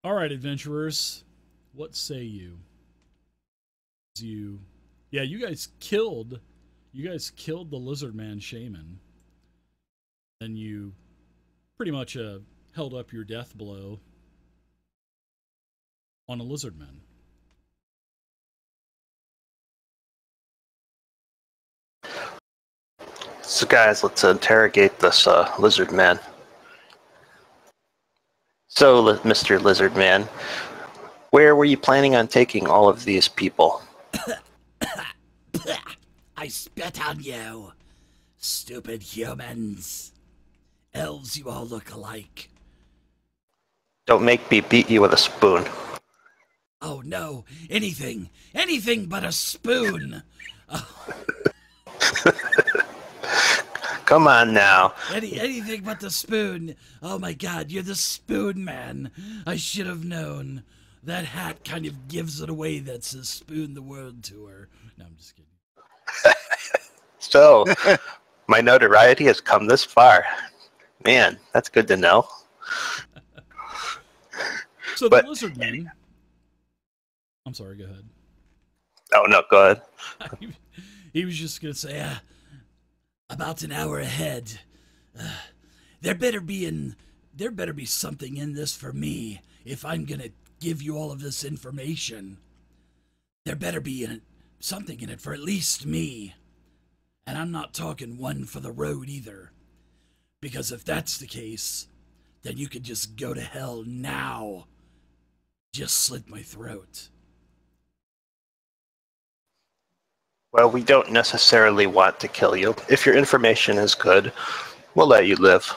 All right, adventurers, what say you? You, yeah, you guys killed the lizard man shaman, and you pretty much held up your death blow on a lizard man. So, guys, let's interrogate this lizard man. So, Mr. Lizard Man, where were you planning on taking all of these people? I spit on you, stupid humans. Elves, you all look alike. Don't make me beat you with a spoon. Oh no, anything but a spoon. Come on now. Anything but the spoon. Oh my god, you're the spoon man. I should have known. That hat kind of gives it away that says spoon the world tour. No, I'm just kidding. So, my notoriety has come this far. Man, that's good to know. So the lizard man. I'm sorry. Go ahead. Oh no, go ahead. He was just gonna say, about an hour ahead. There better be something in this for me if I'm gonna give you all of this information. There better be something in it for at least me. And I'm not talking one for the road either. Because if that's the case, then you could just go to hell now. Just slit my throat. Well, we don't necessarily want to kill you. If your information is good, we'll let you live.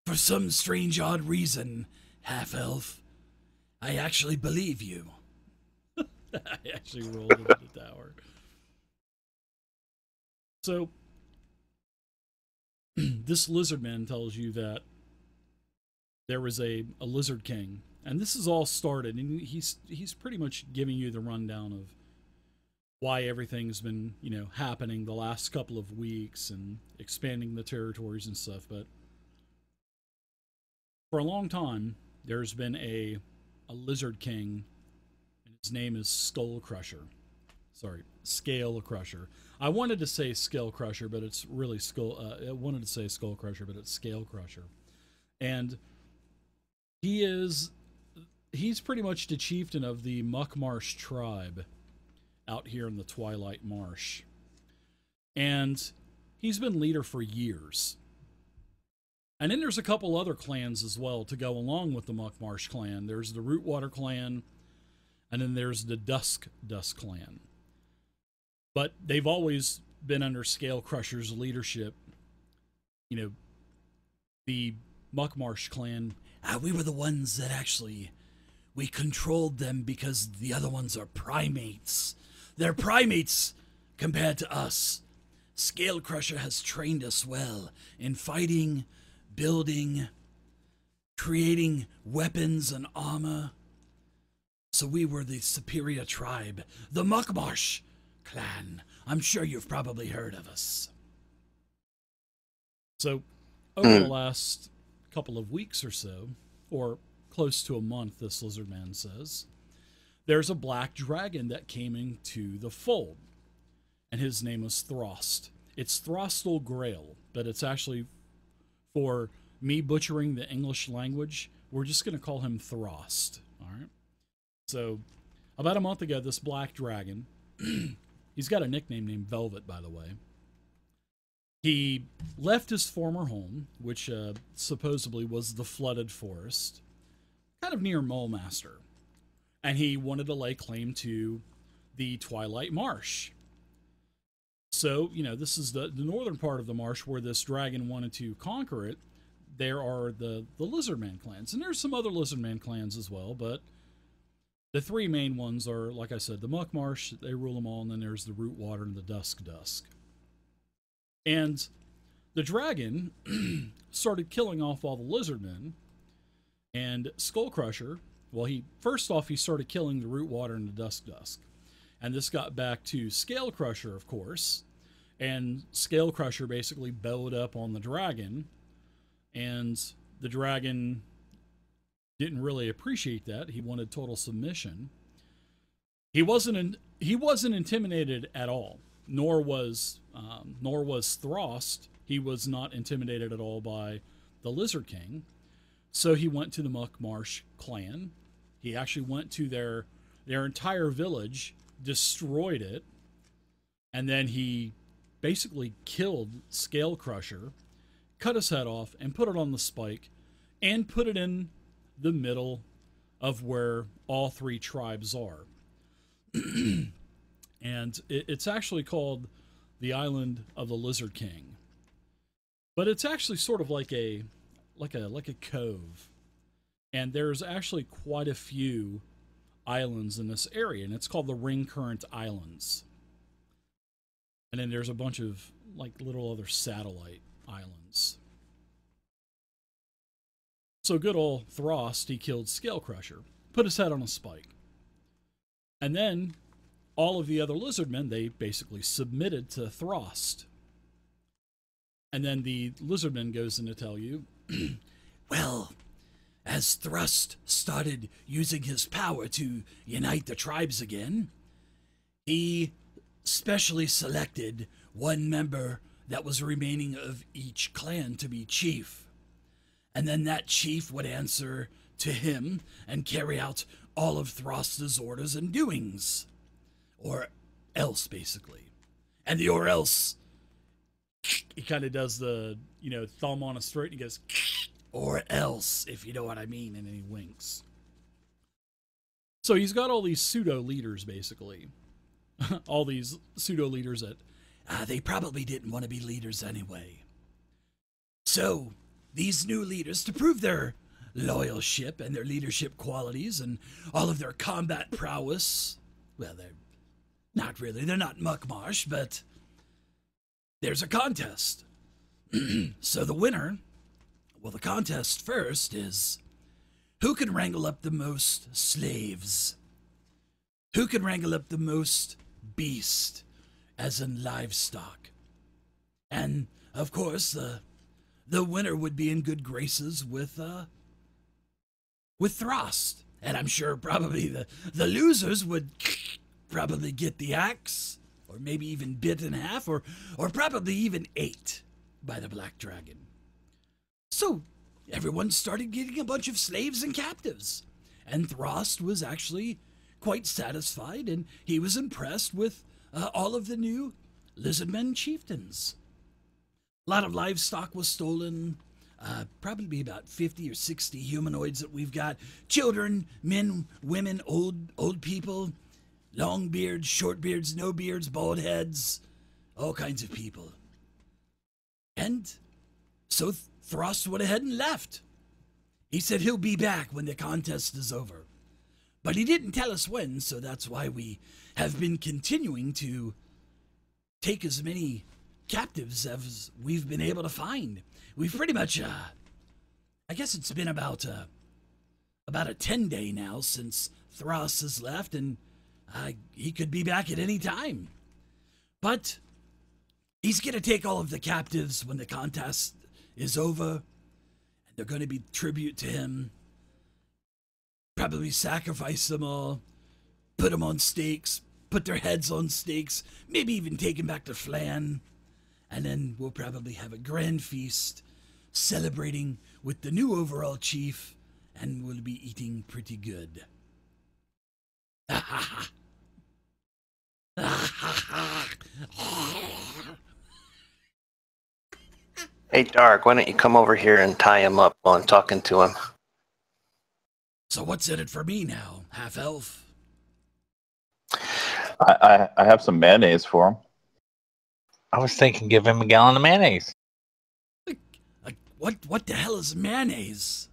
For some strange odd reason, half-elf, I actually believe you. I actually rolled into the tower. So, this lizard man tells you that there was a lizard king, and this is all started, and he's pretty much giving you the rundown of why everything's been, happening the last couple of weeks and expanding the territories and stuff. But for a long time, there's been a lizard king, and his name is Skull Crusher. Sorry, Scale Crusher. I wanted to say Scale Crusher, but it's really I wanted to say Skull Crusher, but it's Scale Crusher. And he's pretty much the chieftain of the Marsh tribe out here in the Twilight Marsh. And he's been leader for years. And then there's a couple other clans as well to go along with the Marsh clan. There's the Rootwater clan, and then there's the Dusk clan. But they've always been under Scale Crusher's leadership. The Marsh clan, we were the ones that we controlled them because the other ones are primates. They're primates compared to us. Scale Crusher has trained us well in fighting, building, creating weapons and armor. So we were the superior tribe, the Marsh clan. I'm sure you've probably heard of us. So, over the last couple of weeks or so, or close to a month, this lizard man says, there's a black dragon that came into the fold, and his name is Throst. It's Throstal Grail, but it's actually, for me butchering the English language, we're just going to call him Throst. All right. So, about a month ago, this black dragon, he's got a nickname named Velvet, by the way. He left his former home, which supposedly was the flooded forest, kind of near Mulemaster, and he wanted to lay claim to the Twilight Marsh. So, this is the northern part of the marsh where this dragon wanted to conquer it. There are the Lizardman clans, and there's some other Lizardman clans as well, but the three main ones are, like I said, the Marsh, they rule them all, and then there's the Rootwater and the Dusk. And the dragon started killing off all the lizardmen, and Skull Crusher, well, he started killing the Rootwater and the Dusk. And this got back to Scale Crusher, of course, and Scale Crusher basically bellowed up on the dragon And the dragon didn't really appreciate that. He wanted total submission. He wasn't intimidated at all, nor was Throst. He was not intimidated at all by the Lizard King. So he went to the MacLeod Marsh clan. He actually went to their entire village, destroyed it, and then he basically killed Scale Crusher, cut his head off, and put it on the spike, and put it in the middle of where all three tribes are. And it's actually called the Island of the Lizard King. But it's actually sort of like a cove. And there's actually quite a few islands in this area, and it's called the Ring Current Islands. And then there's a bunch of like little other satellite islands. So good old Throst, he killed Scale Crusher, put his head on a spike. And then all of the other lizardmen, they basically submitted to Throst. And then the lizardman goes in to tell you, well, as Thrust started using his power to unite the tribes again, he specially selected one member that was remaining of each clan to be chief. And then that chief would answer to him and carry out all of Throst's orders and doings. Or else, basically. And the or else, he kind of does the, thumb on his throat, and he goes, or else, if you know what I mean, and then he winks. So he's got all these pseudo-leaders, basically. All these pseudo-leaders that they probably didn't want to be leaders anyway. So, these new leaders, to prove their loyalship and their leadership qualities and all of their combat prowess, well, they're not really, they're not MacLeod Marsh, but there's a contest. So the winner, well, the contest first is who can wrangle up the most slaves? Who can wrangle up the most beast, as in livestock? And, of course, the winner would be in good graces with Throst. And I'm sure probably the losers would probably get the axe, or maybe even bit in half, or probably even ate by the Black Dragon. So everyone started getting a bunch of slaves and captives. And Throst was actually quite satisfied, and he was impressed with all of the new lizardmen chieftains. A lot of livestock was stolen, probably about 50 or 60 humanoids that we've got. Children, men, women, old people, long beards, short beards, no beards, bald heads, all kinds of people. And so Throst went ahead and left. He said he'll be back when the contest is over. But he didn't tell us when, so that's why we have been continuing to take as many captives as we've been able to find. We've pretty much, I guess it's been about a 10-day now since Throst has left, and he could be back at any time. But he's going to take all of the captives when the contest is over, and they're going to be tribute to him. Probably sacrifice them all, put them on stakes, put their heads on stakes, maybe even take them back to Flan. And then we'll probably have a grand feast celebrating with the new overall chief, and we'll be eating pretty good. Hey, Dark, why don't you come over here and tie him up while I'm talking to him? So what's in it for me now, half-elf? I have some mayonnaise for him. I was thinking give him a gallon of mayonnaise. What the hell is mayonnaise?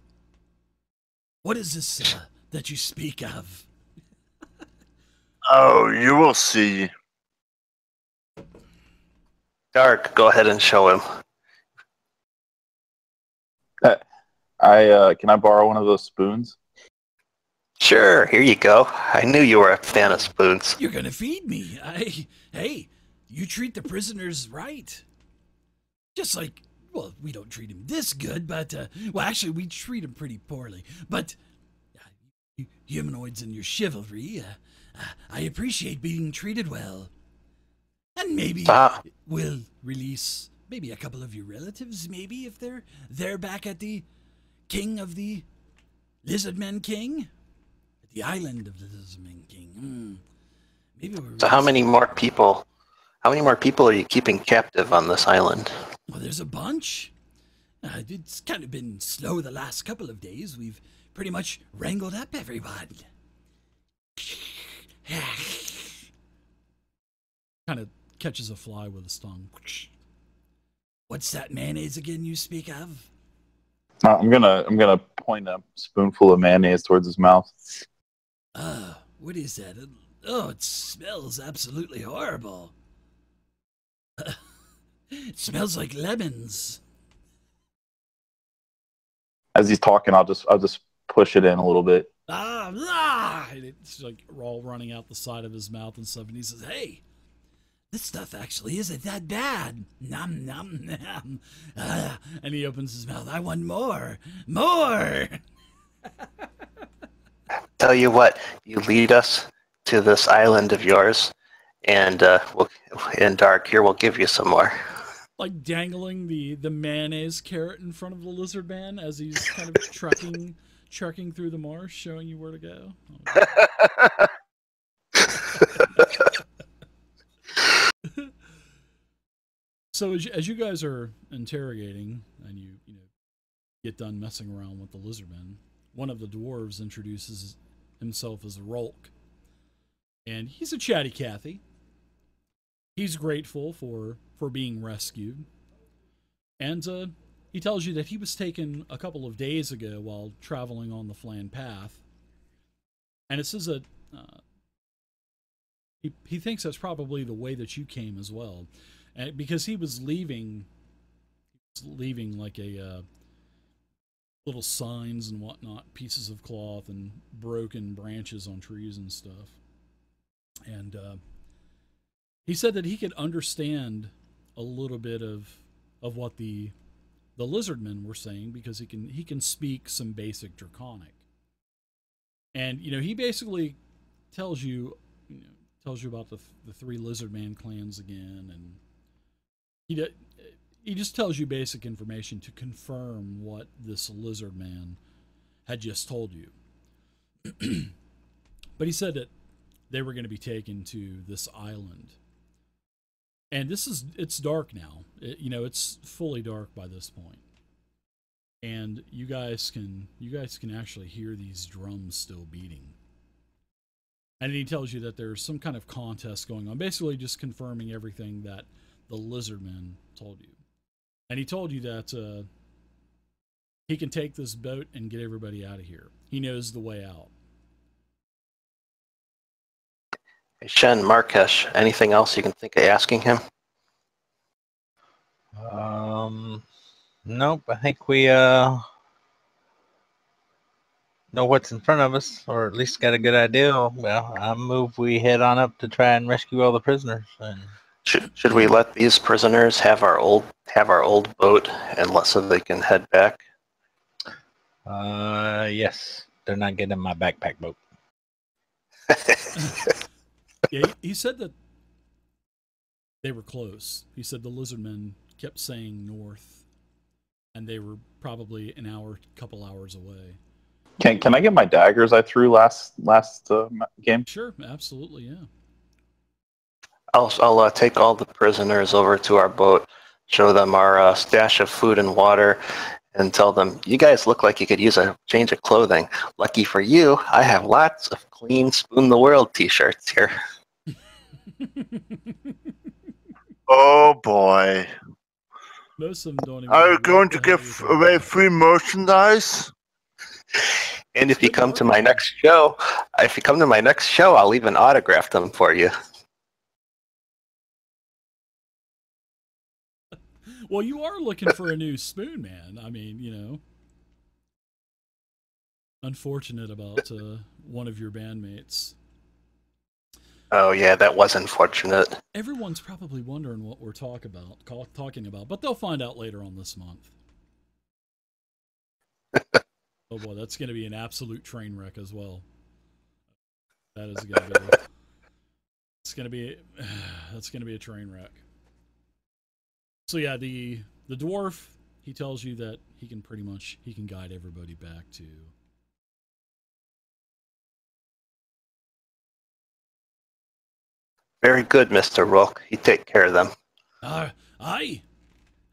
What is this that you speak of? Oh, you will see. Dark, go ahead and show him. Can I borrow one of those spoons? Sure, here you go. I knew you were a fan of spoons. You're gonna feed me. Hey, you treat the prisoners right. Just like well, we don't treat him this good, but, well, actually, we treat him pretty poorly. But, you humanoids and your chivalry, I appreciate being treated well. And maybe we'll release maybe a couple of your relatives, maybe, if they're back at the king of the Lizardmen King? At the island of the Lizardmen King. Maybe we're... So how many more people are you keeping captive on this island? Well, there's a bunch. It's kind of been slow the last couple of days. We've pretty much wrangled up everyone. Kind of catches a fly with his tongue. What's that mayonnaise again you speak of? I'm gonna point a spoonful of mayonnaise towards his mouth. What is that? Oh, it smells absolutely horrible. It smells like lemons. As he's talking, I'll just push it in a little bit. And it's like all running out the side of his mouth and stuff. And he says, Hey, this stuff actually isn't that bad. Nom, nom, nom. And he opens his mouth. I want more. More! Tell you what, you lead us to this island of yours, and in dark here we'll give you some more. like dangling the mayonnaise carrot in front of the lizard man as he's kind of trekking through the marsh, showing you where to go. So as you guys are interrogating and you get done messing around with the lizardmen, one of the dwarves introduces himself as Rolk, and he's a chatty Cathy. He's grateful for being rescued, and he tells you that he was taken a couple of days ago while traveling on the Flan Path, and it says that he thinks that's probably the way that you came as well. And because he was leaving like a little signs and whatnot, pieces of cloth and broken branches on trees and stuff. And he said that he could understand a little bit of what the lizardmen were saying, because he can speak some basic Draconic. And he basically tells you about the three lizardman clans again, and he just tells you basic information to confirm what this lizard man had just told you. But he said that they were going to be taken to this island. And it's dark now. It's fully dark by this point. And you guys can actually hear these drums still beating. And he tells you that there's some kind of contest going on, basically just confirming everything that the lizardman told you. And he told you that he can take this boat and get everybody out of here. He knows the way out. Hey, Shen, Markesh, anything else you can think of asking him? Nope. I think we know what's in front of us, or at least got a good idea. Well, I move we head on up to try and rescue all the prisoners. And should we let these prisoners have our old boat and so they can head back? Yes. They're not getting my backpack boat. Yeah, he said that they were close. He said the lizardmen kept saying north, and they were probably couple hours away. Can I get my daggers I threw last game? Sure, absolutely, yeah. I'll take all the prisoners over to our boat, show them our stash of food and water, and tell them, you guys look like you could use a change of clothing. Lucky for you, I have lots of clean Spoon the World t-shirts here. Oh boy. Most of them don't even... Are you going to give away free merchandise? And if you come to my next show, I'll even autograph them for you. Well, you are looking for a new Spoon Man. I mean, unfortunate about one of your bandmates. Oh yeah, that was unfortunate. Everyone's probably wondering what we're talking about, but they'll find out later on this month. Oh boy, that's going to be an absolute train wreck as well. That is going to be. It's going to be. That's going to be a train wreck. So yeah, the dwarf, he tells you that he can guide everybody back to. Very good, Mr. Rook. You take care of them. Aye. I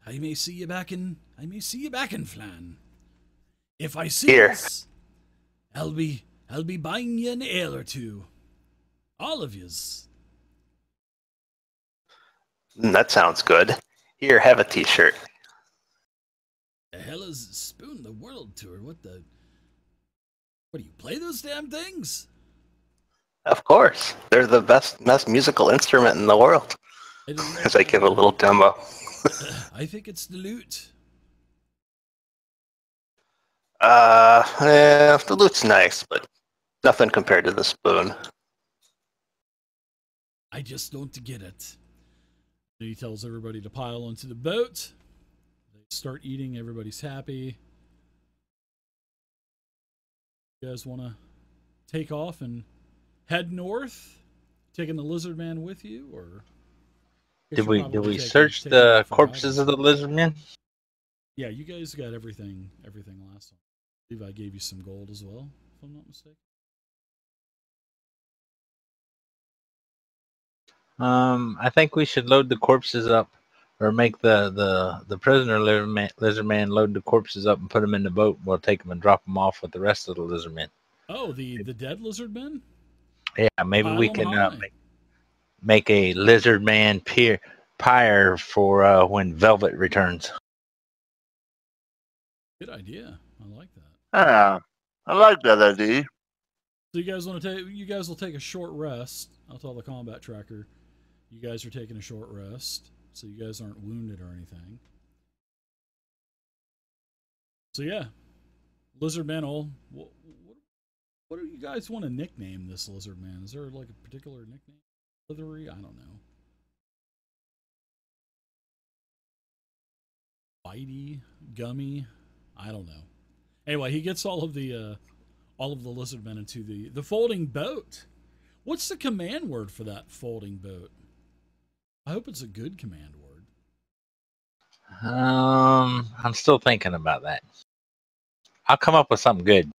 may see you back in Flan. If I see Here. this, I'll be buying you an ale or two. All of yous. That sounds good. Here, have a t-shirt. The hell is Spoon the World Tour? What do you play those damn things? Of course. They're the best musical instrument in the world. As I give a little demo. I think it's the lute. The lute's nice, but nothing compared to the spoon. I just don't get it. He tells everybody to pile onto the boat. They start eating. Everybody's happy. You guys want to take off and head north, taking the lizard man with you, or did we search the corpses of the lizard men? Yeah, you guys got everything last time. I believe I gave you some gold as well, if I'm not mistaken. I think we should load the corpses up, or make the prisoner lizard man load the corpses up and put them in the boat. We'll take them and drop them off with the rest of the lizard men. Oh, the dead lizard men? Yeah, maybe we can make a lizard man pyre for when Velvet returns. Good idea. I like that. Yeah, I like that idea. So you guys will take a short rest. I'll tell the combat tracker you guys are taking a short rest, so you guys aren't wounded or anything. So yeah, lizard man. What do you guys want to nickname this lizard man? Is there like a particular nickname? Slithery? I don't know. Bitey, gummy? I don't know. Anyway, he gets all of the lizard men into the folding boat. What's the command word for that folding boat? I hope it's a good command word. I'm still thinking about that. I'll come up with something good.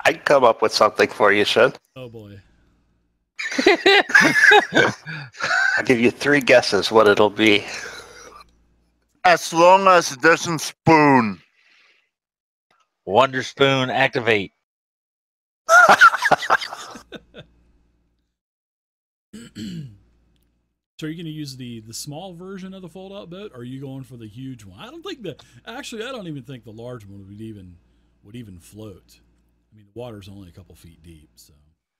I can come up with something for you, Shen. Oh boy. I'll give you 3 guesses what it'll be. As long as it doesn't spoon. Wonder Spoon activate. So are you going to use the small version of the fold-out boat, or are you going for the huge one? I don't even think the large one would even float. I mean, the water's only a couple feet deep, so.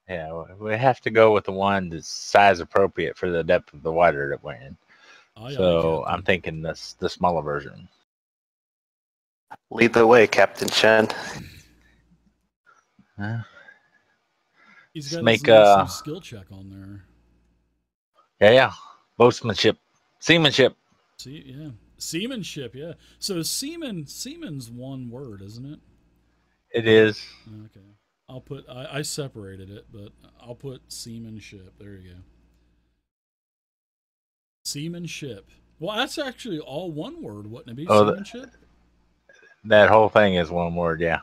Yeah, we have to go with the one that's size appropriate for the depth of the water that we're in. So I'm thinking the smaller version. Lead the way, Captain Shen. He's got make a skill check on there. Yeah. Boatmanship. Seamanship. Seamanship, yeah. So seaman's one word, isn't it? It is. Okay. I separated it, but I'll put seamanship. There you go. Seamanship. Well, that's actually all one word, wouldn't it be? Seamanship? That whole thing is one word, yeah.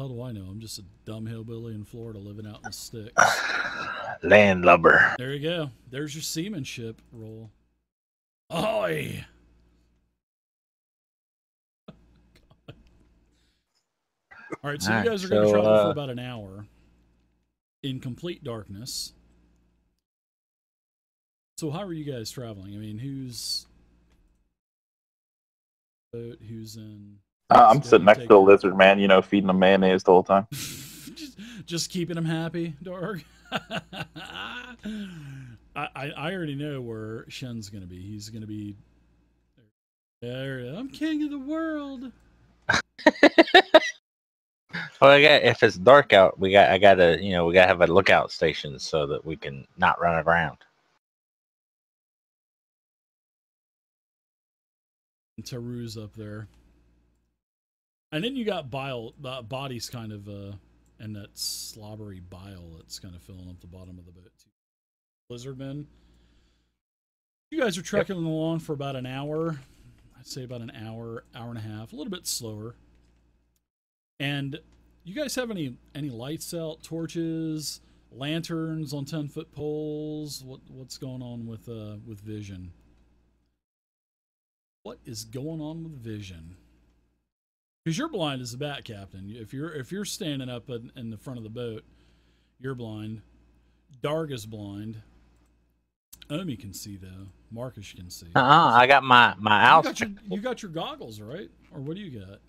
How do I know? I'm just a dumb hillbilly in Florida living out in the sticks. Landlubber. There you go. There's your seamanship roll. Ahoy! All right, so you guys are going to travel for about an hour in complete darkness. So how are you guys traveling? I mean, who's in? I'm sitting next to the lizard man, feeding him mayonnaise the whole time. just keeping him happy, dog. I already know where Shen's going to be. He's going to be there. I'm king of the world. Well, if it's dark out, we gotta have a lookout station so that we can not run around. Taru's up there. And then you got bodies kind of, and that slobbery bile that's kind of filling up the bottom of the boat too. Lizardmen. You guys are trekking along for about an hour. I'd say about an hour, hour and a half, a little bit slower. And you guys have any lights out, torches, lanterns on 10-foot poles? What's going on with vision? What is going on with vision? Because you're blind as a bat, Captain. If you're standing up in the front of the boat, you're blind. Darg is blind. Omi can see though. Marcus can see. I got my owls. You got your goggles, right? Or what do you got?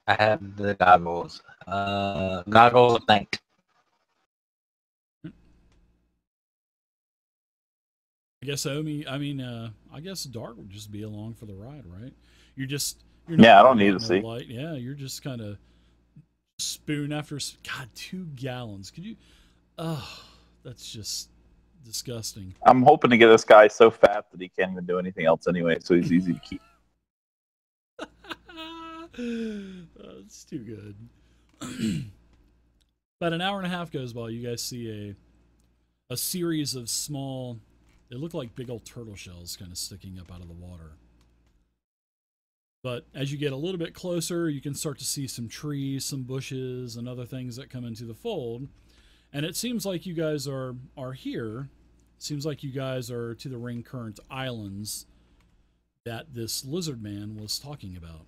I have the goggles. Goggles, I think. I guess I guess Dark would just be along for the ride, right? You're not I don't need to see. Light. Yeah, you're just kind of spoon after. God, 2 gallons. Could you? Oh, that's just disgusting. I'm hoping to get this guy so fat that he can't even do anything else anyway, so he's easy to keep. It's too good. About an hour and a half goes by. You guys see a series of small. They look like big old turtle shells kind of sticking up out of the water. But as you get a little bit closer, you can start to see some trees, some bushes, and other things that come into the fold. And it seems like you guys are here. It seems like you guys are to the Ring Current Islands that this lizard man was talking about.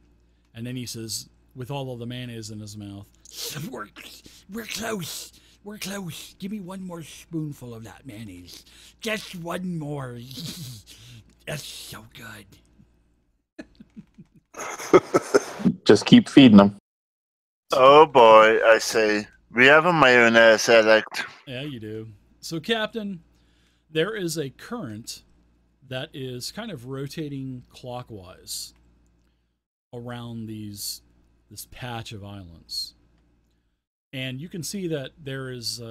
And then he says, with all of the mayonnaise in his mouth, We're close. We're close. Give me one more spoonful of that mayonnaise. Just one more. That's so good. Just keep feeding him. Oh boy, I say. We have a mayonnaise addict. Yeah, you do. So, Captain, there is a current that is kind of rotating clockwise around this patch of islands. And you can see that there is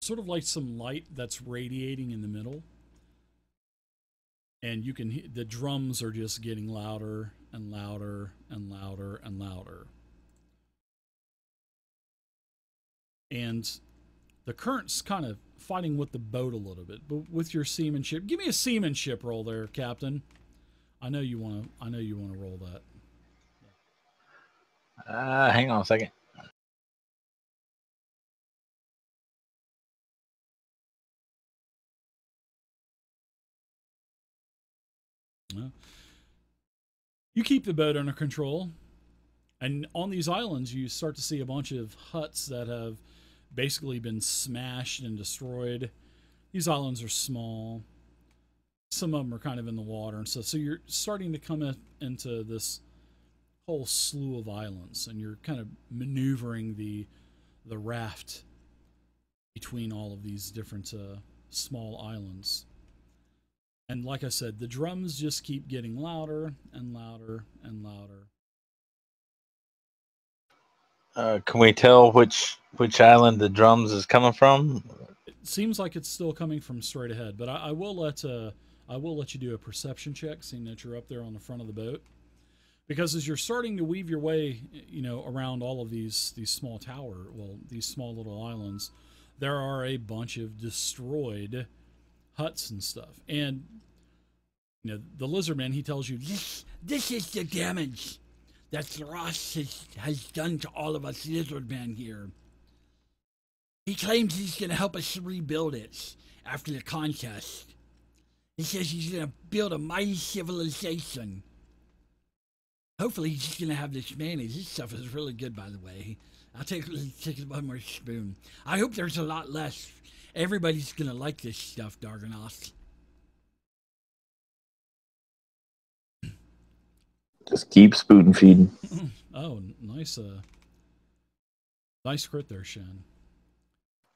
sort of like some light that's radiating in the middle. And you can the drums are just getting louder and louder and louder and louder. And the current's kind of fighting with the boat a little bit, but with your seamanship. Give me a seamanship roll there, Captain. I know you want to roll that. Hang on a second. You keep the boat under control, and on these islands you start to see a bunch of huts that have basically been smashed and destroyed. These islands are small. Some of them are kind of in the water and stuff. So you're starting to come into this whole slew of islands, and you're kind of maneuvering the raft between all of these different small islands. And like I said, the drums just keep getting louder and louder and louder. Can we tell which island the drums is coming from? It seems like it's still coming from straight ahead, but I will let you do a perception check, seeing that you're up there on the front of the boat. Because as you're starting to weave your way, around all of these small these small little islands, there are a bunch of destroyed huts and stuff. And the lizardman, he tells you, This is the damage that Thros has done to all of us lizardmen here. He claims he's going to help us rebuild it after the contest. He says he's going to build a mighty civilization. Hopefully he's just going to have this mayonnaise. This stuff is really good, by the way. I'll take one more spoon. I hope there's a lot less. Everybody's going to like this stuff, Dargonoth. Just keep spoon feeding. Oh, nice nice crit there, Shen.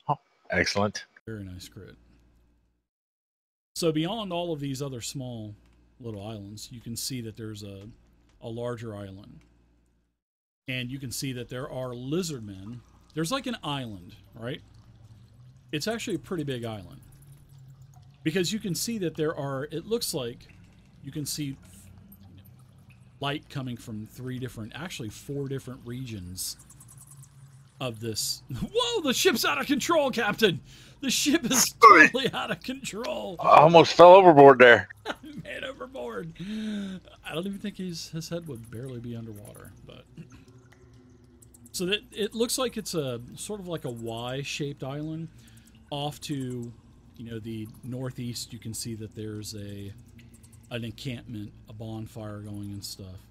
Oh, excellent. Very nice crit. So beyond all of these other small little islands, you can see that there's a larger island. And you can see that there are lizardmen. There's like an island, right? It's actually a pretty big island. Because you can see that there are, it looks like you can see light coming from actually four different regions of this. Whoa, the ship's out of control, Captain! The ship is totally out of control. I almost fell overboard there. Man overboard. I don't even think his head would barely be underwater, but so that it looks like it's a sort of like a Y-shaped island. Off to, the northeast, you can see that there's an encampment, a bonfire going and stuff.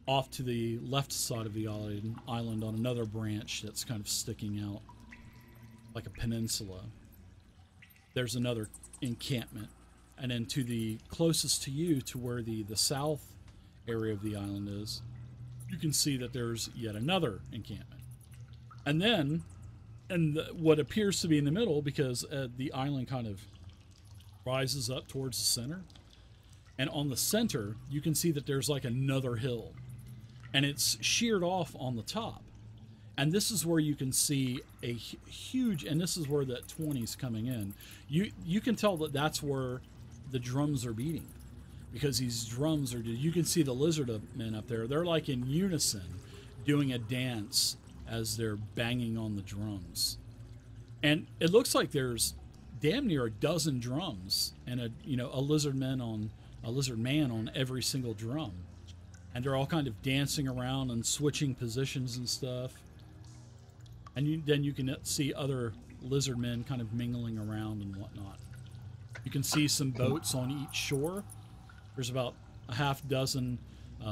Off to the left side of the island on another branch that's kind of sticking out like a peninsula, there's another encampment. And then to the closest to you, to where the south area of the island is, you can see that there's yet another encampment. And then, what appears to be in the middle, because the island kind of rises up towards the center, and on the center, you can see that there's like another hill, and it's sheared off on the top. And this is where you can see a huge, and this is where that 20's coming in. You can tell that that's where the drums are beating, because these drums are, you can see the lizard men up there. They're like in unison doing a dance as they're banging on the drums. And it looks like there's damn near a dozen drums and a lizard man on every single drum. And they're all kind of dancing around and switching positions and stuff. And then you can see other lizard men kind of mingling around and whatnot. You can see some boats on each shore. There's about a half dozen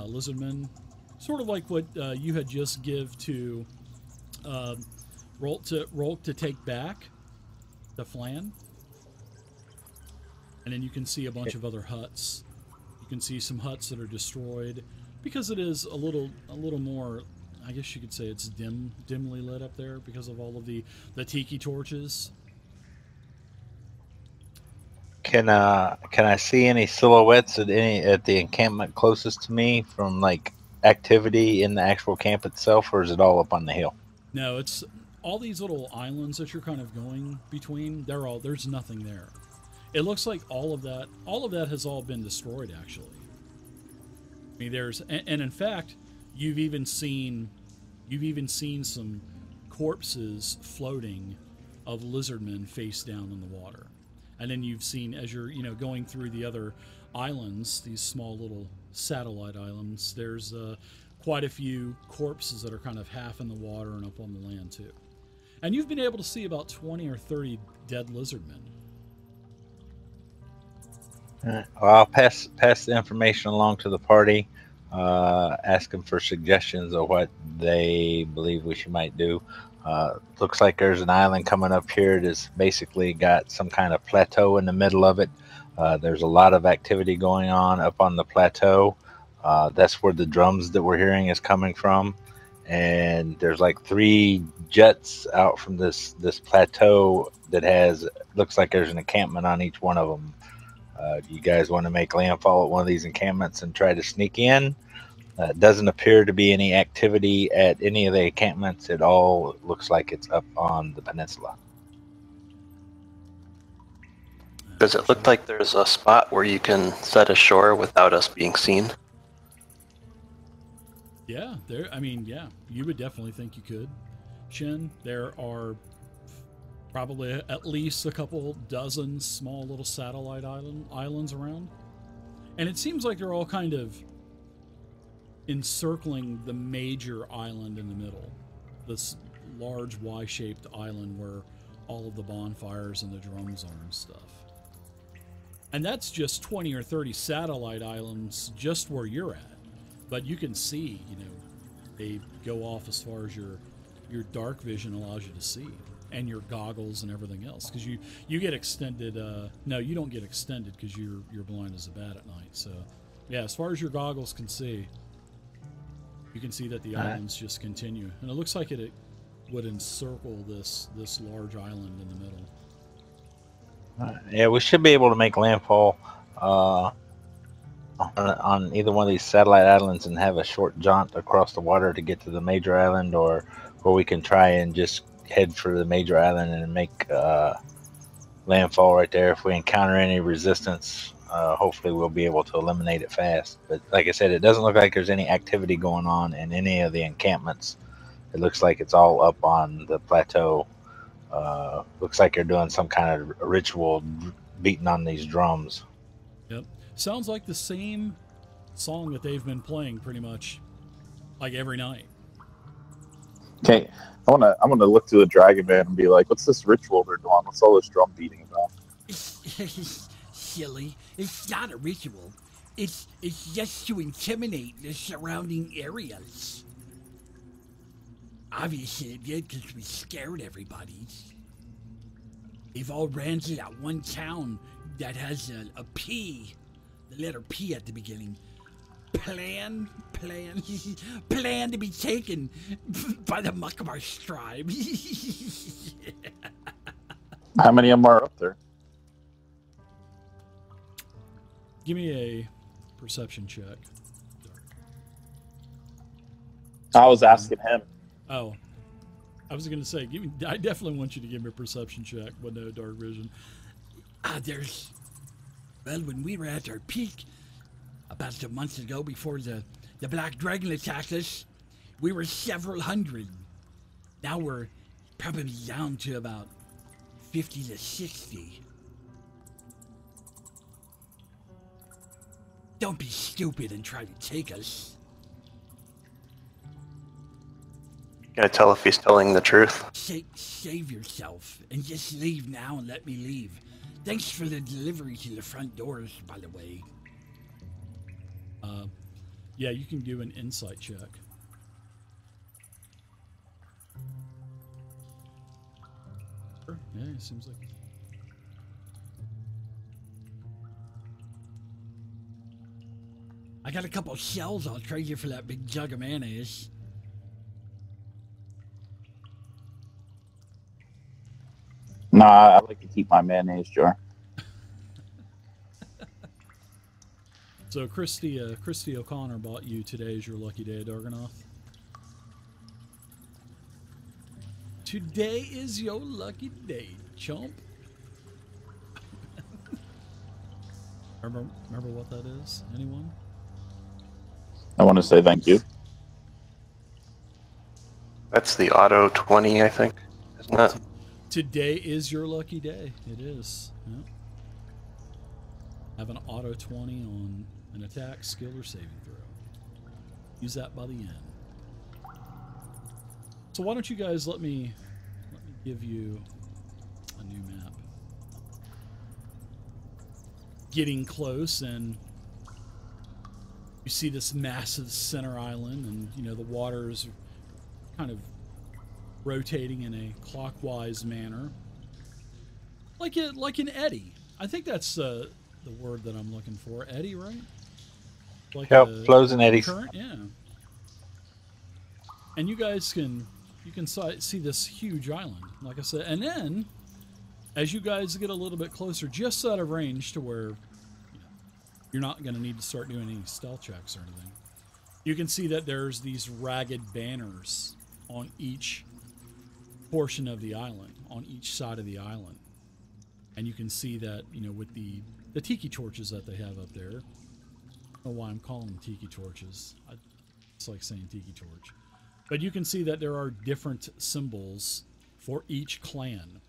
lizard men, sort of like what you had just give to Rolt to take back the Flan. And then you can see a bunch of other huts. You can see some huts that are destroyed, because it is a little more, I guess you could say it's dimly lit up there because of all of the tiki torches. Can I see any silhouettes at the encampment closest to me from like activity in the actual camp itself, or is it all up on the hill? No, it's all these little islands that you're kind of going between. There's nothing there. It looks like all of that has all been destroyed, actually. I mean, and in fact, you've even seen some corpses floating of lizardmen face down in the water. And then you've seen, as you're going through the other islands, these small little satellite islands, there's quite a few corpses that are kind of half in the water and up on the land too. And you've been able to see about 20 or 30 dead lizardmen. Well, I'll pass the information along to the party, ask them for suggestions of what they believe we might do. Looks like there's an island coming up here that's basically got some kind of plateau in the middle of it. There's a lot of activity going on up on the plateau. That's where the drums that we're hearing is coming from. And there's like 3 jets out from this plateau that looks like there's an encampment on each one of them. Do you guys want to make landfall at one of these encampments and try to sneak in? Doesn't appear to be any activity at any of the encampments at all. It looks like it's up on the peninsula. Does it look like there's a spot where you can set ashore without us being seen? Yeah, you would definitely think you could, Shin. There are probably at least a couple dozen small little satellite islands around. And it seems like they're all kind of encircling the major island in the middle. This large Y-shaped island where all of the bonfires and the drums are and stuff. And that's just 20 or 30 satellite islands just where you're at. But you can see, they go off as far as your dark vision allows you to see. And your goggles and everything else, because you get extended. No, you don't get extended because you're blind as a bat at night. So, yeah, as far as your goggles can see, you can see that the islands just continue, and it looks like it would encircle this large island in the middle. Yeah, we should be able to make landfall. on either one of these satellite islands and have a short jaunt across the water to get to the major island, or we can try and just head for the major island and make landfall right there. If we encounter any resistance, hopefully we'll be able to eliminate it fast. But like I said, it doesn't look like there's any activity going on in any of the encampments. It looks like it's all up on the plateau. Looks like they're doing some kind of ritual, beating on these drums. Yep. Sounds like the same song that they've been playing pretty much like every night. Okay, I'm gonna look to the Dragon Man and be like, "What's this ritual they're doing? What's all this drum beating about?" Silly. It's not a ritual. It's just to intimidate the surrounding areas. Obviously it did because we scared everybody. They've all ran to that one town that has a P, the letter P at the beginning. Plan to be taken by the Muckamarsh tribe. How many of them are up there? Give me a perception check. I was asking him. Oh, I was going to say, I definitely want you to give me a perception check, but no dark vision. Well, when we were at our peak, about a month ago before the Black Dragon attacked us, we were several hundred. Now we're probably down to about 50 to 60. Don't be stupid and try to take us. Gotta tell if he's telling the truth. Save yourself and just leave now and let me leave. Thanks for the delivery to the front doors, by the way. Yeah, you can do an insight check. Yeah, it seems like. I got a couple shells I'll trade you for that big jug of mayonnaise. Nah, I like to keep my mayonnaise jar. So Christy O'Connor bought you today as your lucky day, Darganoth. Today is your lucky day, chump. remember what that is? Anyone? I want to say thank you. That's the auto 20, I think, isn't it? Today is your lucky day. It is. Yep. Have an auto 20 on an attack, skill, or saving throw. Use that by the end. So why don't you guys let me give you a new map. Getting close, and you see this massive center island, and you know the water is kind of rotating in a clockwise manner, like an eddy. I think that's the word that I'm looking for. Eddy, right? Like flows and eddies. Current, yeah. And you guys can see this huge island, like I said, and then as you guys get a little bit closer, just out of range to where you're not going to need to start doing any stealth checks or anything, you can see that there's these ragged banners on each portion of the island, on each side of the island. And you can see that, you know, with the tiki torches that they have up there. I don't know why I'm calling them tiki torches. It's like saying tiki torch. But you can see that there are different symbols for each clan.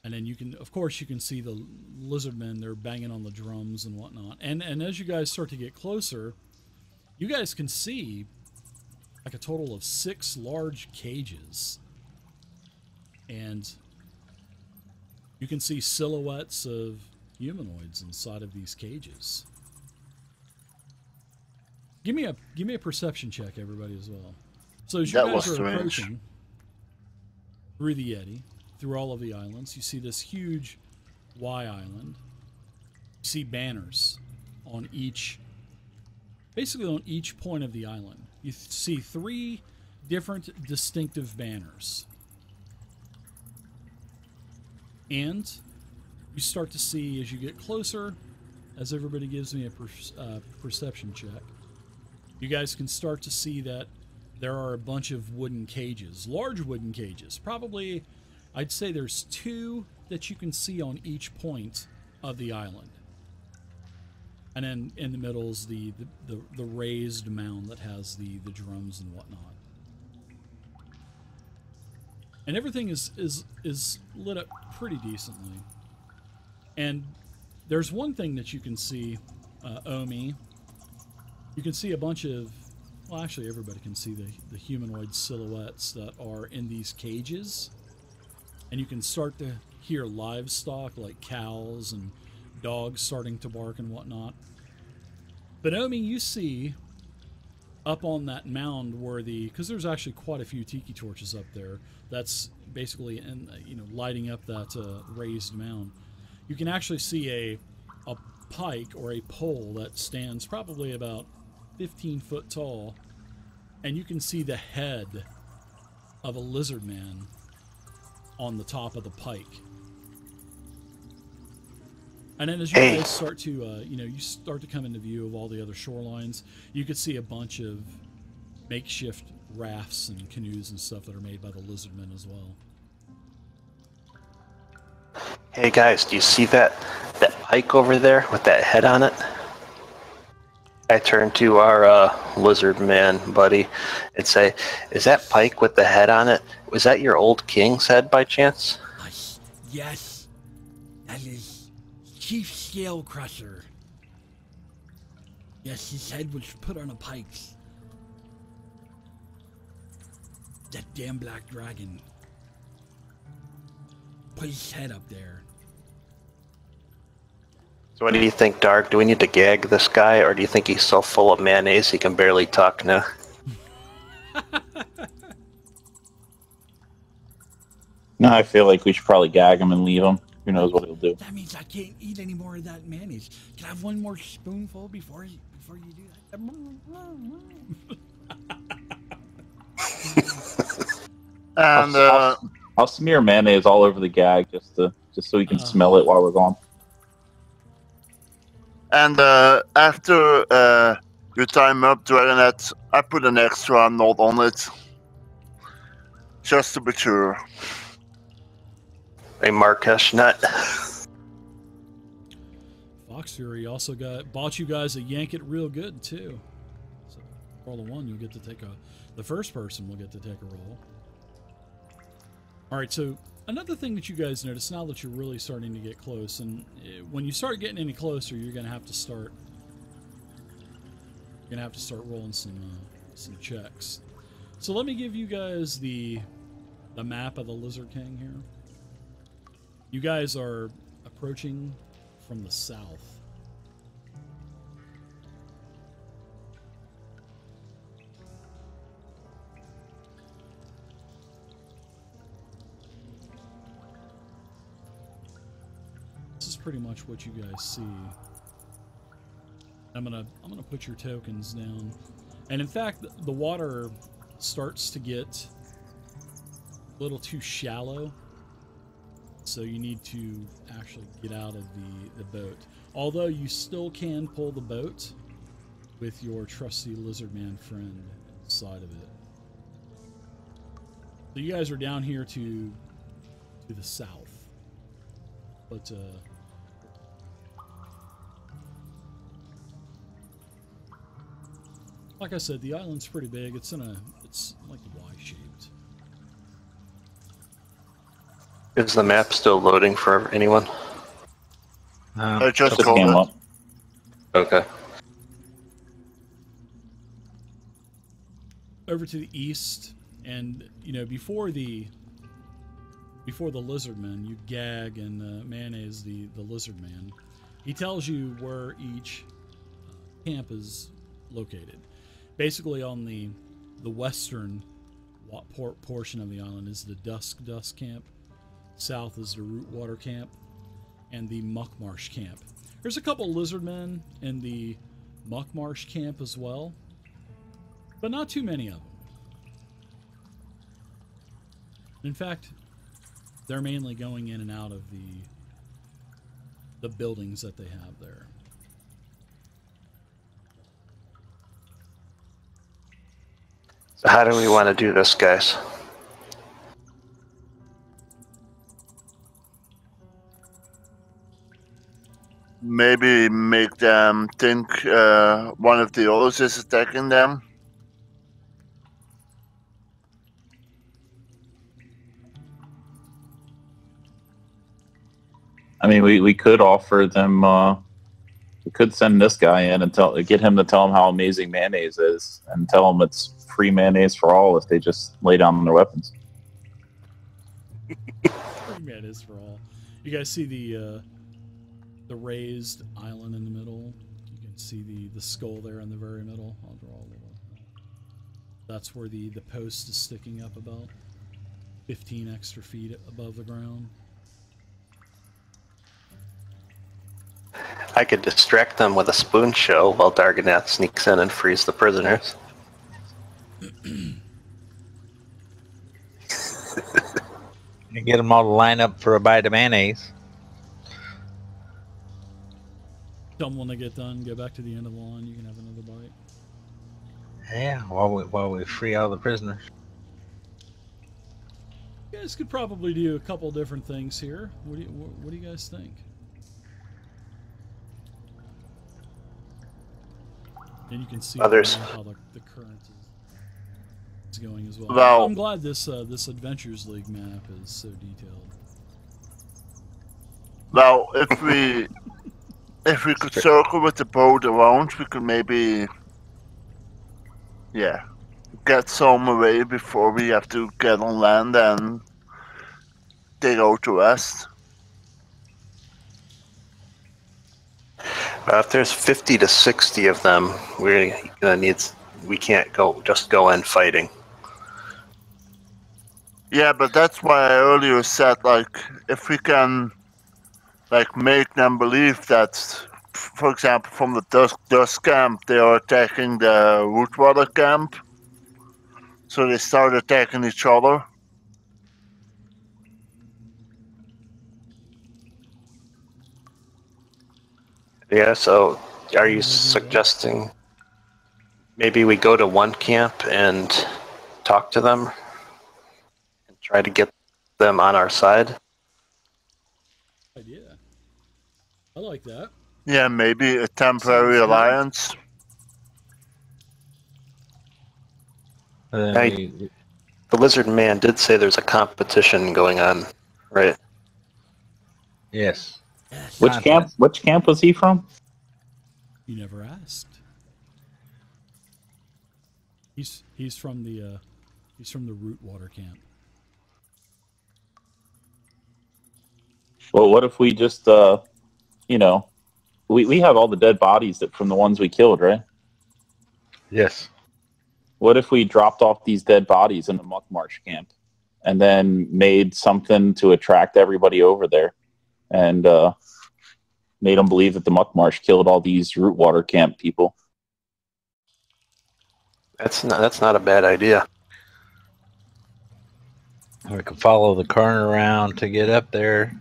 And then you can, of course, you can see the lizardmen, they're banging on the drums and whatnot. And as you guys start to get closer, you guys can see like a total of 6 large cages. And you can see silhouettes of humanoids inside of these cages. Give me a perception check, everybody, as well. So as you guys are approaching through the Yeti, through all of the islands, you see this huge Y island. You see banners on each, basically on each point of the island. You see 3 different distinctive banners. And you start to see, as you get closer, as everybody gives me a perception check, you guys can start to see that there are a bunch of wooden cages, large wooden cages. Probably, I'd say there's 2 that you can see on each point of the island. And then in the middle is the raised mound that has the drums and whatnot. And everything is lit up pretty decently. And there's one thing that you can see, Omi. You can see a bunch of, well, actually everybody can see the humanoid silhouettes that are in these cages. And you can start to hear livestock like cows and dogs starting to bark and whatnot. But Omi, you see up on that mound where because there's actually quite a few tiki torches up there. That's basically lighting up that raised mound. You can actually see a pike or a pole that stands probably about 15 foot tall, and you can see the head of a lizard man on the top of the pike. And then as you guys start to, you start to come into view of all the other shorelines, you could see a bunch of makeshift rafts and canoes and stuff that are made by the lizardmen as well. Hey guys, do you see that pike over there with that head on it? I turn to our lizard man buddy and say, is that pike with the head on it, was that your old king's head by chance? Yes, that is Chief Scale Crusher. Yes, his head was put on a pike. That damn black dragon put his head up there. So what do you think, Dark? Do we need to gag this guy, or do you think he's so full of mayonnaise he can barely talk now? No, I feel like we should probably gag him and leave him. Who knows what he'll do? That means I can't eat any more of that mayonnaise. Can I have one more spoonful before you do that? And I'll smear mayonnaise all over the gag just so he can smell it while we're gone. And after you time up Dragonet, I put an extra note on it. Just to be sure. A Marrakesh nut. Fox Fury also bought you guys a Yank It Real Good too. So roll a 1, you'll get to take the first person will get to take a roll. All right, so another thing that you guys notice now that you're really starting to get close, and when you start getting any closer, you're gonna have to start rolling some checks. So let me give you guys the map of the Lizard King here. You guys are approaching from the south. This is pretty much what you guys see. I'm gonna put your tokens down, and in fact, the water starts to get a little too shallow. So you need to actually get out of the boat. Although you still can pull the boat with your trusty lizard man friend inside of it. So you guys are down here to the south. But like I said, the island's pretty big. It's like Y-shaped. Is the map still loading for anyone? I just came called up. Okay. Over to the east, and before the lizardman, you gag and mayonnaise the lizardman. He tells you where each camp is located. Basically, on the western portion of the island is the Dusk camp. South is the Rootwater camp, and the MacLeod camp. There's a couple lizardmen in the MacLeod camp as well, but not too many of them. In fact, they're mainly going in and out of the buildings that they have there. So how do we want to do this, guys? Maybe make them think one of the others is attacking them. I mean, we could offer them. We could send this guy in and get him to tell them how amazing mayonnaise is, and tell them it's free mayonnaise for all if they just lay down their weapons. Free mayonnaise for all. You guys see the raised island in the middle? You can see the skull there in the very middle. I'll draw a little. That's where the post is sticking up about 15 extra feet above the ground. I could distract them with a spoon show while Darganath sneaks in and frees the prisoners. And get them all to line up for a bite of mayonnaise. Tell them when they get done, go back to the end of the line, you can have another bite. Yeah, while we free all the prisoners. You guys could probably do a couple different things here. What do you guys think? And you can see Others. how the current is going as well. Well, I'm glad this Adventures League map is so detailed. Well, if we could circle with the boat around, we could maybe, yeah, get some away before we have to get on land and they go to rest. If there's 50 to 60 of them, we're gonna need. We can't just go in fighting. Yeah, but that's why I earlier said, like, if we can, like, make them believe that, for example, from the Dusk camp, they are attacking the Rootwater camp, so they start attacking each other. Yeah, so are you suggesting maybe we go to one camp and talk to them and try to get them on our side? Idea. I like that. Yeah, maybe a temporary alliance. The Lizard Man did say there's a competition going on, right? Yes. Which camp was he from? You never asked. He's from the Rootwater camp. Well, what if we just we have all the dead bodies from the ones we killed, right? Yes. What if we dropped off these dead bodies in the Muck Marsh camp and then made something to attract everybody over there and made them believe that the Muck Marsh killed all these Rootwater camp people? That's not a bad idea. We could follow the current around to get up there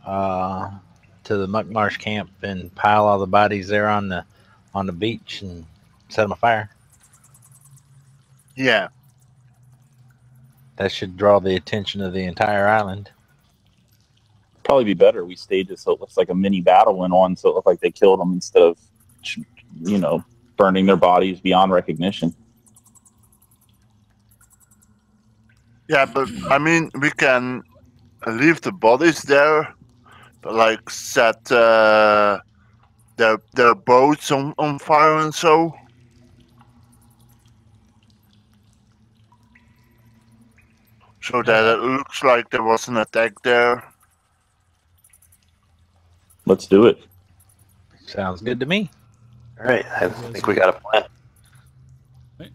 to the Muck Marsh camp and pile all the bodies there on the beach and set them afire. Yeah. That should draw the attention of the entire island. Probably be better we stage it so it looks like a mini battle went on, so it looked like they killed them instead of burning their bodies beyond recognition. Yeah, but I mean, we can leave the bodies there, but like set their boats on fire and so. So that it looks like there was an attack there. Let's do it. Sounds good to me. All right, I think we got a plan. Right.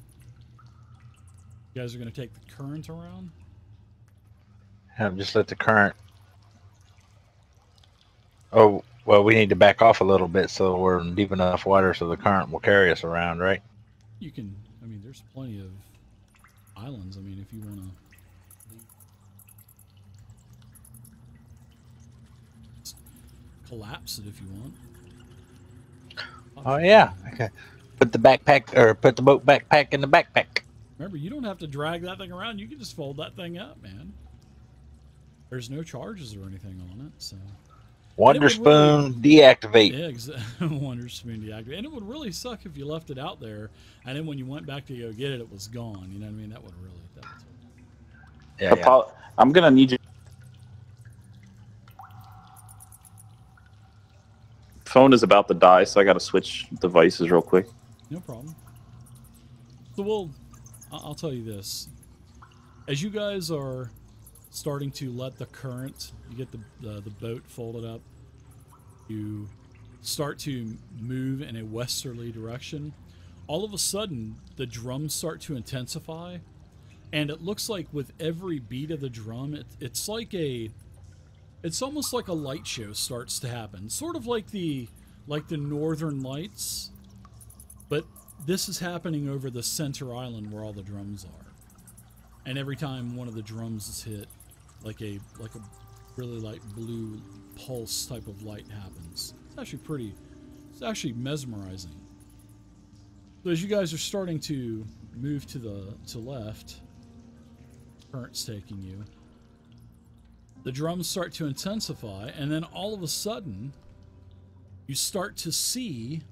You guys are going to take the current around? Just let the current... Oh, well, we need to back off a little bit so we're in deep enough water so the current will carry us around, right? You can... I mean, there's plenty of islands. I mean, if you want to... collapse it if you want. Oh, yeah. Okay. Put the boat backpack in the backpack. Remember, you don't have to drag that thing around. You can just fold that thing up, man. There's no charges or anything on it, so. Wonder Spoon deactivate. Yeah, exactly. Wonder Spoon deactivate. And it would really suck if you left it out there, and then when you went back to go get it, it was gone. You know what I mean? That would really. Yeah. I'm gonna need you. Phone is about to die, so I gotta switch devices real quick. No problem. So I'll tell you this. As you guys are starting to let the current, you get the boat folded up, you start to move in a westerly direction, all of a sudden the drums start to intensify, and it looks like with every beat of the drum, it's almost like a light show starts to happen, sort of like the Northern Lights, but this is happening over the center island where all the drums are. And every time one of the drums is hit, like a really light blue pulse type of light happens. It's actually mesmerizing. So as you guys are starting to move to left, current's taking you, the drums start to intensify, and then all of a sudden you start to see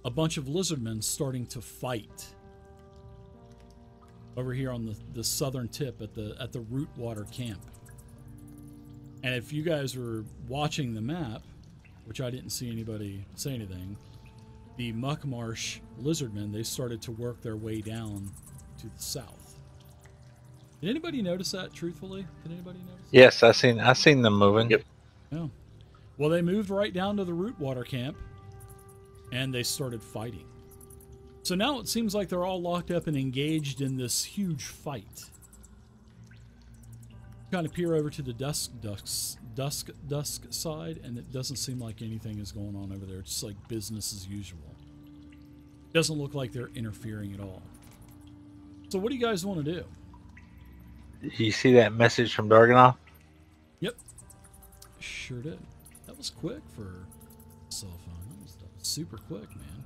a bunch of lizardmen starting to fight over here on the southern tip at the Rootwater camp. And if you guys were watching the map, which I didn't see anybody say anything, the Muck Marsh lizardmen, they started to work their way down to the south. Did anybody notice that, truthfully? Did anybody notice that? Yes, I seen them moving. Yep. Yeah. Well, they moved right down to the Rootwater camp, and they started fighting. So now it seems like they're all locked up and engaged in this huge fight. Kind of peer over to the dusk side, and it doesn't seem like anything is going on over there. It's just like business as usual. Doesn't look like they're interfering at all. So what do you guys want to do? You see that message from Darganoff? Yep. Sure did. That was quick for a cell phone. That was super quick, man.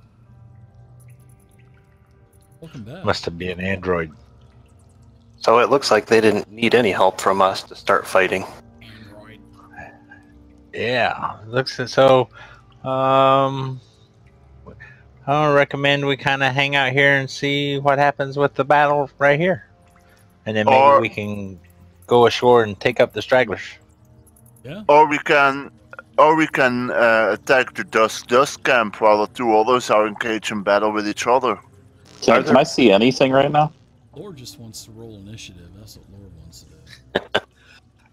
Welcome back. Must have been an Android. So it looks like they didn't need any help from us to start fighting. Android. Yeah, looks so. I recommend we kind of hang out here and see what happens with the battle right here, and then maybe we can go ashore and take up the stragglers. Yeah. Or we can attack the dust camp while the two others are engaged in battle with each other. Can I see anything right now? Lord just wants to roll initiative. That's what Lord wants to do.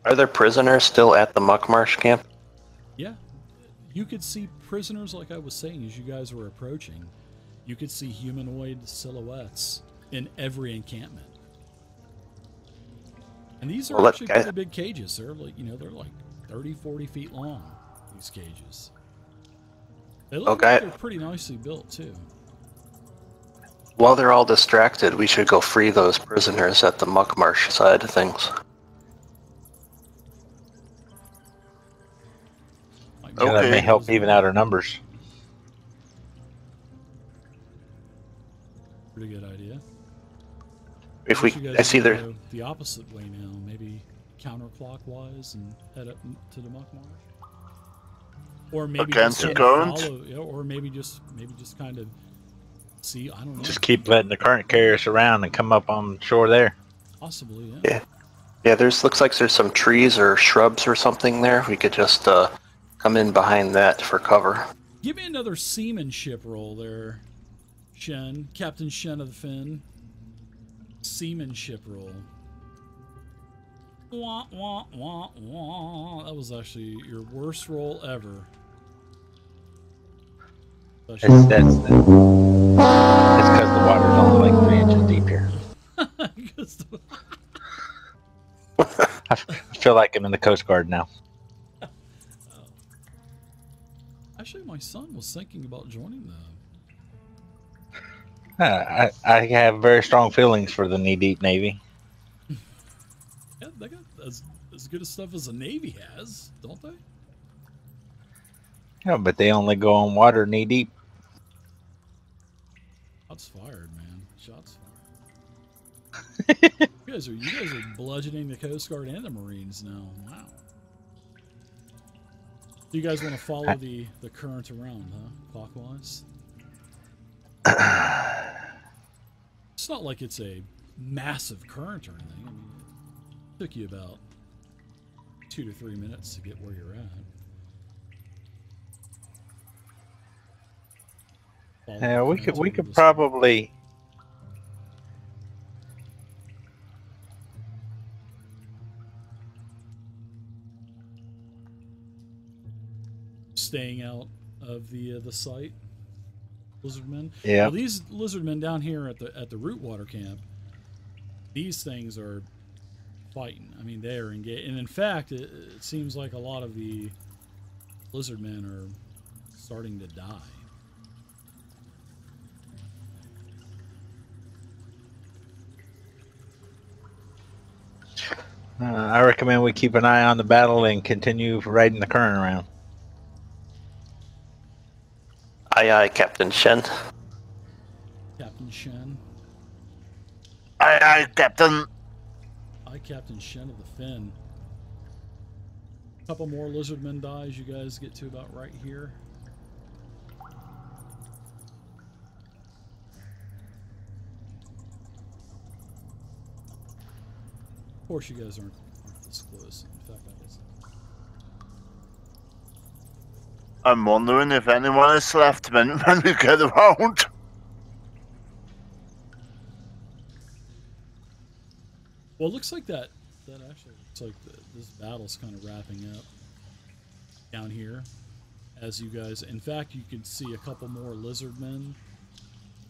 Are there prisoners still at the Muck Marsh camp? Yeah. You could see prisoners, like I was saying, as you guys were approaching. You could see humanoid silhouettes in every encampment. And these are actually pretty big cages. They're like, they're like 30, 40 feet long, these cages. They look like they're pretty nicely built, too. While they're all distracted, we should go free those prisoners at the Muck Marsh side of things. Okay. That may help even out our numbers. Pretty good idea. If we, I see there. Go the opposite way now, maybe counterclockwise and head up to the Muck Marsh, or maybe against just the current, follow, or maybe just kind of see. I don't know. Just keep letting the current carry us around and come up on shore there. Possibly, yeah. Yeah. Looks like there's some trees or shrubs or something there. We could just come in behind that for cover. Give me another seamanship roll there, Shen, Captain Shen of the Finn. Seamanship roll. Wah, wah, wah, wah. That was actually your worst roll ever. It's because the water's only like 3 inches deep here. I feel like I'm in the Coast Guard now. Actually, my son was thinking about joining them. I have very strong feelings for the knee-deep Navy. Yeah, they got as good a stuff as the Navy has, don't they? Yeah, but they only go on water knee-deep. Shots fired, man. Shots fired. you guys are bludgeoning the Coast Guard and the Marines now. Wow. Do you guys want to follow the current around, huh? Clockwise? It's not like it's a massive current or anything. I mean, it took you about 2 to 3 minutes to get where you're at. Yeah, we could probably staying out of the site. Lizardmen. Yeah. Well, these lizardmen down here at the Rootwater camp, these things are fighting. I mean, they are engaged, and in fact, it seems like a lot of the lizardmen are starting to die. I recommend we keep an eye on the battle and continue riding the current around. Aye, aye, Captain Shen. Captain Shen. Aye, aye, Captain. I, Captain Shen of the Finn. A couple more lizardmen die as you guys get to about right here. Of course, you guys aren't this close. In fact, I was. I'm wondering if anyone is left when we get around. Well, it looks like that actually looks like this battle's kind of wrapping up down here. As you guys, in fact, you can see a couple more lizardmen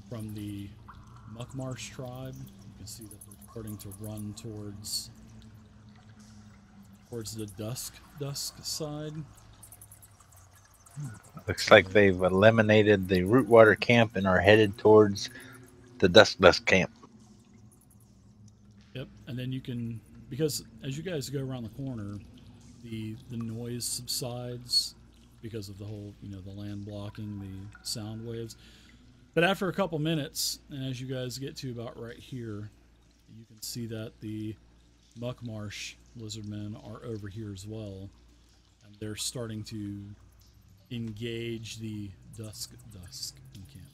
from the MacLeod tribe. You can see that they're starting to run towards the dusk side. Looks like they've eliminated the Rootwater camp and are headed towards the Dusk camp. Yep, and then you can, because as you guys go around the corner, the noise subsides because of the whole, the land blocking the sound waves. But after a couple minutes, and as you guys get to about right here, you can see that the Muckmarsh lizardmen are over here as well, and they're starting to engage the dusk encampment.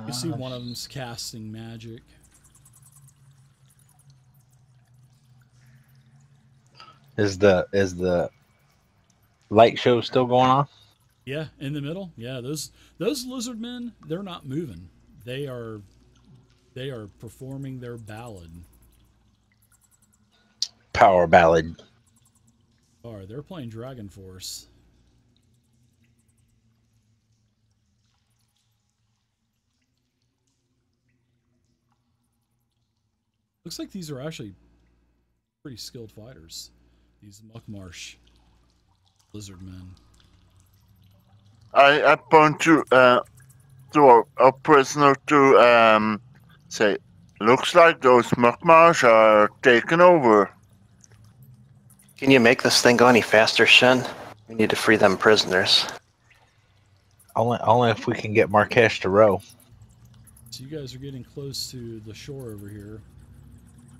You see one of them's casting magic. Is the light show still going on? Yeah, in the middle. Yeah, those lizardmen, they're not moving. They are performing their ballad. Power ballad. They're playing Dragon Force. Looks like these are actually pretty skilled fighters. These Muckmarsh lizardmen. I point to our prisoner to say, looks like those MacLeod are taking over. Can you make this thing go any faster, Shen? We need to free them prisoners. Only if we can get Marquesh to row. So you guys are getting close to the shore over here,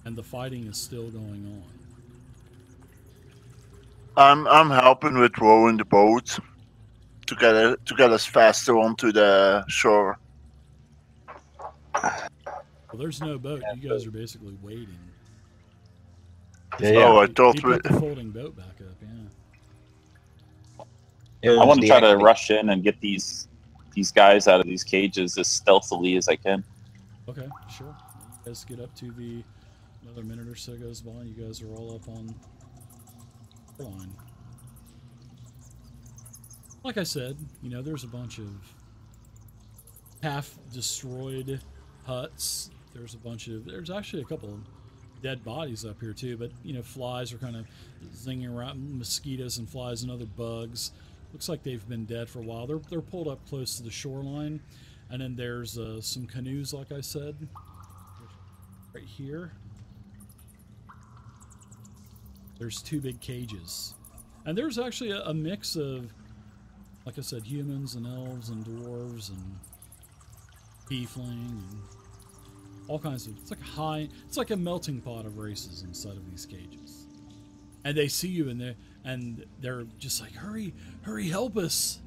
and the fighting is still going on. I'm helping with rowing the boat to get us faster onto the shore. Well, there's no boat. You guys are basically waiting. Yeah. Oh, I thought He we. put the folding boat back up. Yeah. I want to try to rush in and get these guys out of these cages as stealthily as I can. Okay, sure. You guys get up to another minute or so goes by. You guys are all up on the line. Like I said, there's a bunch of half-destroyed huts. There's actually a couple of dead bodies up here too, but flies are kind of zinging around, mosquitoes and flies and other bugs. Looks like they've been dead for a while. They're pulled up close to the shoreline, and then there's some canoes, like I said, right here. There's two big cages And there's actually a mix of, like I said, humans and elves and dwarves and tiefling and all kinds of. It's like a melting pot of races inside of these cages. And they see you and they're just like, hurry, help us.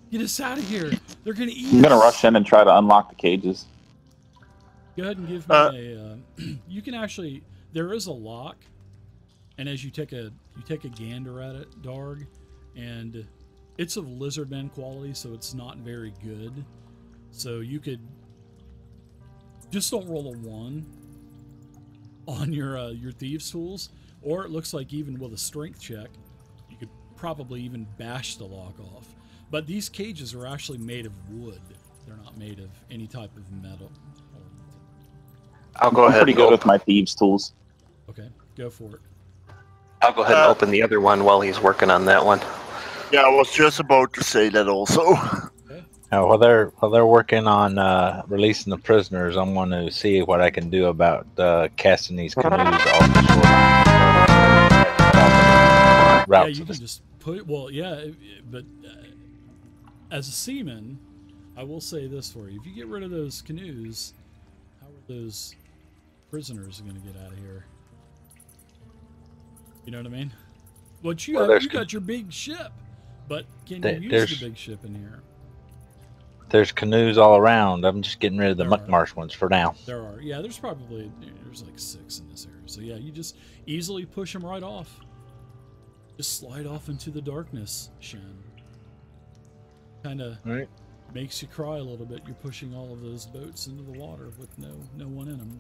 Get us out of here. They're going to eat us. I'm going to rush in and try to unlock the cages. Go ahead and give me a... you can actually... There is a lock. And as you take a gander at it, Darg, and it's of lizardman quality, so it's not very good. So you could... Just don't roll a 1 on your thieves' tools. Or it looks like even with a strength check, you could probably even bash the lock off. But these cages are actually made of wood. They're not made of any type of metal. I'll go I'm ahead. pretty good with my thieves' tools. Okay, go for it. I'll go ahead and open the other one while he's working on that one. Yeah, I was just about to say that also. Okay. While they're working on releasing the prisoners, I'm going to see what I can do about casting these canoes off the shoreline. Yeah, you can just put. Well, yeah, but as a seaman, I will say this for you: if you get rid of those canoes, how are those prisoners going to get out of here? You know what I mean? What you have, you got your big ship, but can you use the big ship in here? There's canoes all around. I'm just getting rid of the MacMarsh ones for now. There are. Yeah, there's like 6 in this area. So yeah, you just easily push them right off. Just slide off into the darkness, Shen. Kind of makes you cry a little bit. You're pushing all of those boats into the water with no one in them.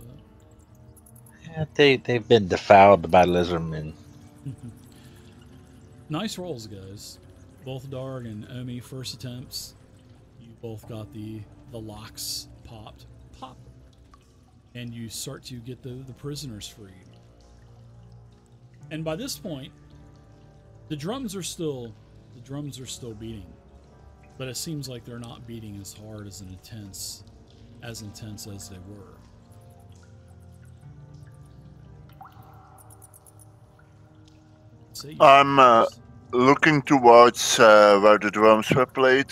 Yeah, they've been defiled by lizardmen. Nice rolls, guys. Both Darg and Omi, first attempts. You both got the locks popped. Pop. And you start to get the prisoners freed. And by this point, the drums are still beating. But it seems like they're not beating as hard as intense as they were. I'm looking towards where the drums were played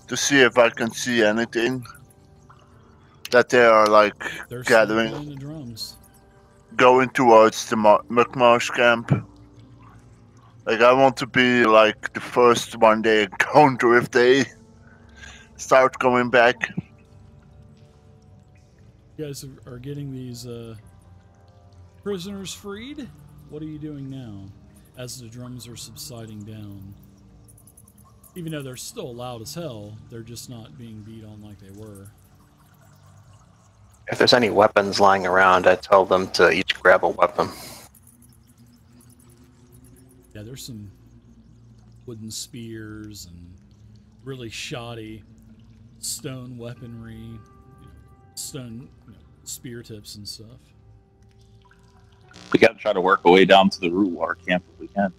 to see if I can see anything that they are They're gathering, the drums. going towards the MacMarsh camp. I want to be the first one they encounter if they start coming back. You guys are getting these prisoners freed. What are you doing now as the drums are subsiding down? Even though they're still loud as hell, they're just not being beat on like they were. If there's any weapons lying around, I tell them to each grab a weapon. Yeah, there's some wooden spears and really shoddy stone weaponry, stone spear tips and stuff. We got to try to work our way down to the root water camp if we can.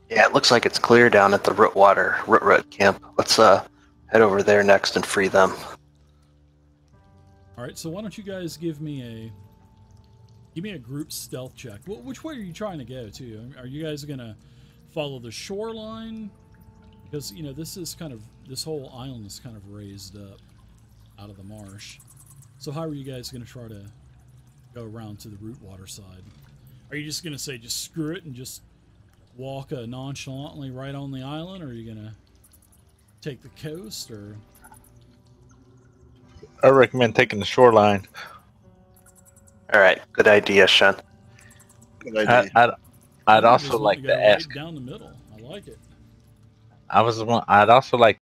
Yeah, it looks like it's clear down at the root camp. Let's head over there next and free them. All right, so why don't you guys give me a group stealth check? Which way are you trying to go to? Are you guys gonna follow the shoreline? Because this whole island is kind of raised up out of the marsh. So how are you guys gonna try to go around to the root water side? Are you just gonna say just screw it and just walk nonchalantly right on the island, or are you gonna take the coast? Or I recommend taking the shoreline. All right, good idea, Shen. Good idea. I'd also like to ask right down the middle. I like it. I'd also like